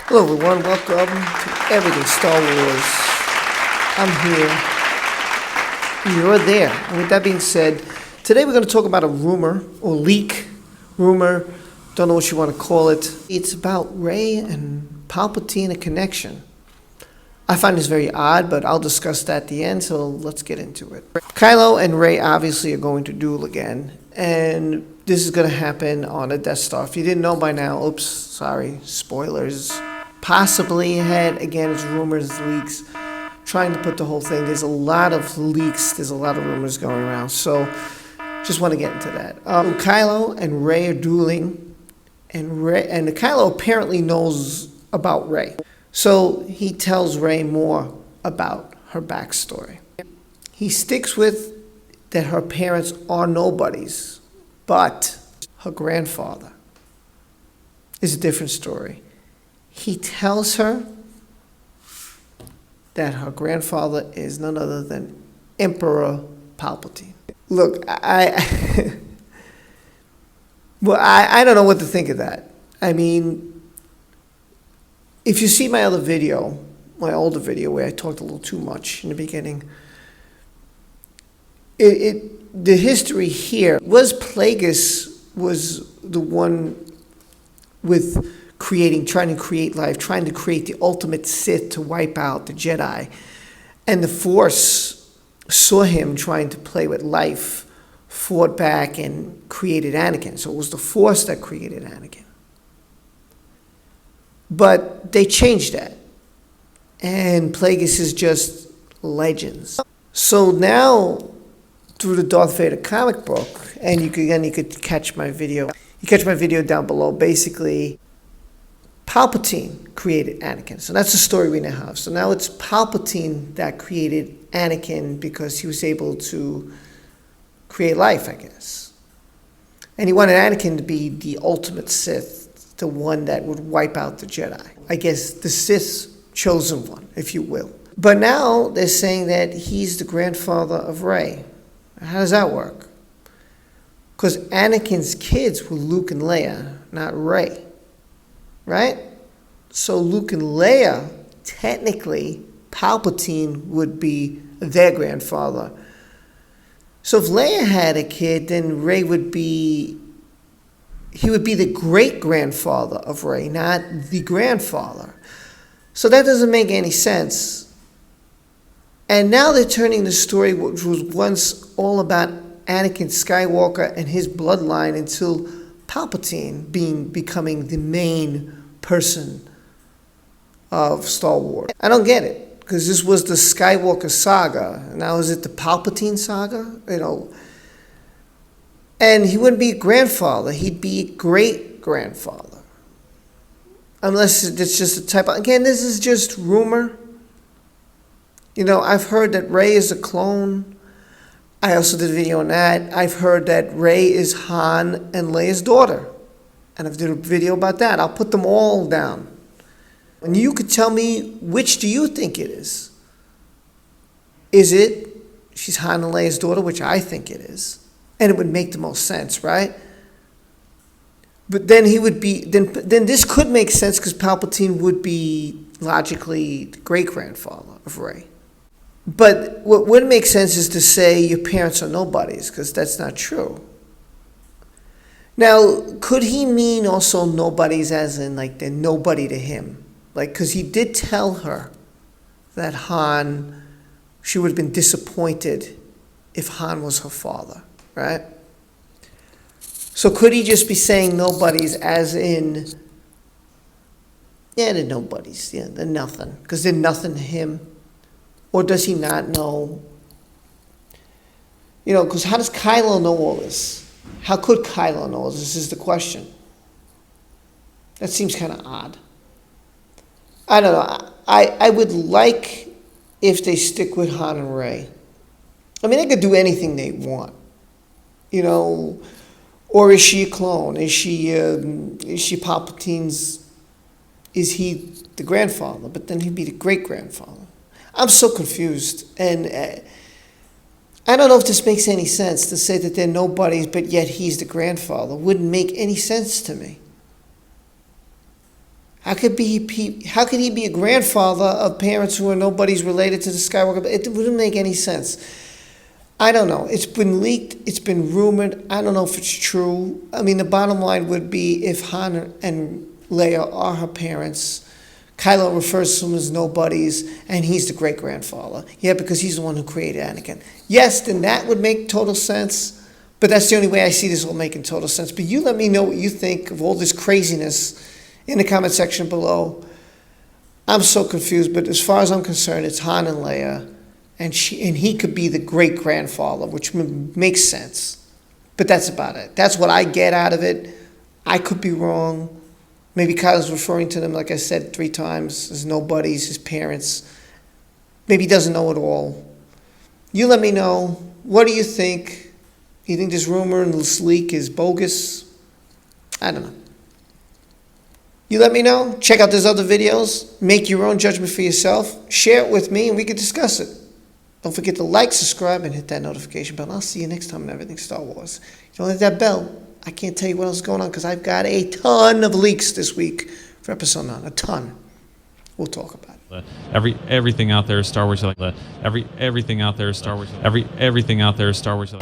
Hello everyone, welcome to Everything Star Wars. I'm here, you're there. And with that being said, today we're going to talk about a rumor, or leak, rumor, don't know what you want to call it. It's about Rey and Palpatine, a connection. I find this very odd, but I'll discuss that at the end, so let's get into it. Kylo and Rey obviously are going to duel again, and this is going to happen on a Death Star. If you didn't know by now, oops, sorry, spoilers. Possibly ahead, again, it's rumors, leaks, trying to put the whole thing. There's a lot of leaks, there's a lot of rumors going around, so just want to get into that. Kylo and Rey are dueling, and Kylo apparently knows about Rey. So he tells Rey more about her backstory. He sticks with that her parents are nobodies, but her grandfather is a different story. He tells her that her grandfather is none other than Emperor Palpatine. Look, I don't know what to think of that. I mean, if you see my other video, my older video where I talked a little too much in the beginning, the history here was Plagueis was the one with trying to create life, trying to create the ultimate Sith to wipe out the Jedi. And the Force saw him trying to play with life, fought back and created Anakin. So it was the Force that created Anakin. But they changed that. And Plagueis is just legends. So now, through the Darth Vader comic book, and you could catch my video. You catch my video down below. Basically, Palpatine created Anakin. So that's the story we now have. So now it's Palpatine that created Anakin because he was able to create life, I guess. And he wanted Anakin to be the ultimate Sith, the one that would wipe out the Jedi. I guess the Sith's chosen one, if you will. But now they're saying that he's the grandfather of Rey. How does that work? Because Anakin's kids were Luke and Leia, not Rey. Right? So Luke and Leia, technically, Palpatine would be their grandfather. So if Leia had a kid, then Rey would be the great-grandfather of Rey, not the grandfather. So that doesn't make any sense. And now they're turning the story, which was once all about Anakin Skywalker and his bloodline, into Palpatine becoming the main person of Star Wars. I don't get it, because this was the Skywalker saga. Now is it the Palpatine saga? And he wouldn't be a grandfather, he'd be a great-grandfather. Unless it's just a type of, again, this is just rumor. I've heard that Rey is a clone. I also did a video on that. I've heard that Rey is Han and Leia's daughter. And I've did a video about that. I'll put them all down. And you could tell me, which do you think it is? Is it she's Han and Leia's daughter, which I think it is. And it would make the most sense, right? But then he would be, then this could make sense because Palpatine would be logically the great-grandfather of Rey. But what would make sense is to say your parents are nobodies, because that's not true. Now, could he mean also nobodies as in, like, they're nobody to him? Like, because he did tell her that she would have been disappointed if Han was her father, right? So could he just be saying nobodies as in, yeah, they're nobodies, yeah, they're nothing, because they're nothing to him? Or does he not know? Because how does Kylo know all this? How could Kylo know all this? This is the question. That seems kind of odd. I don't know. I would like if they stick with Han and Rey. I mean, they could do anything they want. Or is she a clone? Is she Palpatine's? Is he the grandfather? But then he'd be the great-grandfather. I'm so confused, and I don't know if this makes any sense to say that they're nobodies, but yet he's the grandfather. Wouldn't make any sense to me. How could he be a grandfather of parents who are nobody's related to the Skywalker? It wouldn't make any sense. I don't know. It's been leaked. It's been rumored. I don't know if it's true. I mean, the bottom line would be if Han and Leia are her parents, Kylo refers to them as nobodies, and he's the great-grandfather. Yeah, because he's the one who created Anakin. Yes, then that would make total sense, but that's the only way I see this all making total sense. But you let me know what you think of all this craziness in the comment section below. I'm so confused, but as far as I'm concerned, it's Han and Leia, and he could be the great-grandfather, which makes sense. But that's about it. That's what I get out of it. I could be wrong. Maybe Kylo's referring to them, like I said 3 times, as nobodies, his parents. Maybe he doesn't know it all. You let me know. What do you think? You think this rumor and this leak is bogus? I don't know. You let me know. Check out those other videos. Make your own judgment for yourself. Share it with me and we can discuss it. Don't forget to like, subscribe, and hit that notification bell. I'll see you next time on Everything Star Wars. Don't hit that bell. I can't tell you what else is going on because I've got a ton of leaks this week for Episode 9. A ton. We'll talk about it. Everything out there is Star Wars. Everything out there is Star Wars. Everything out there is Star Wars.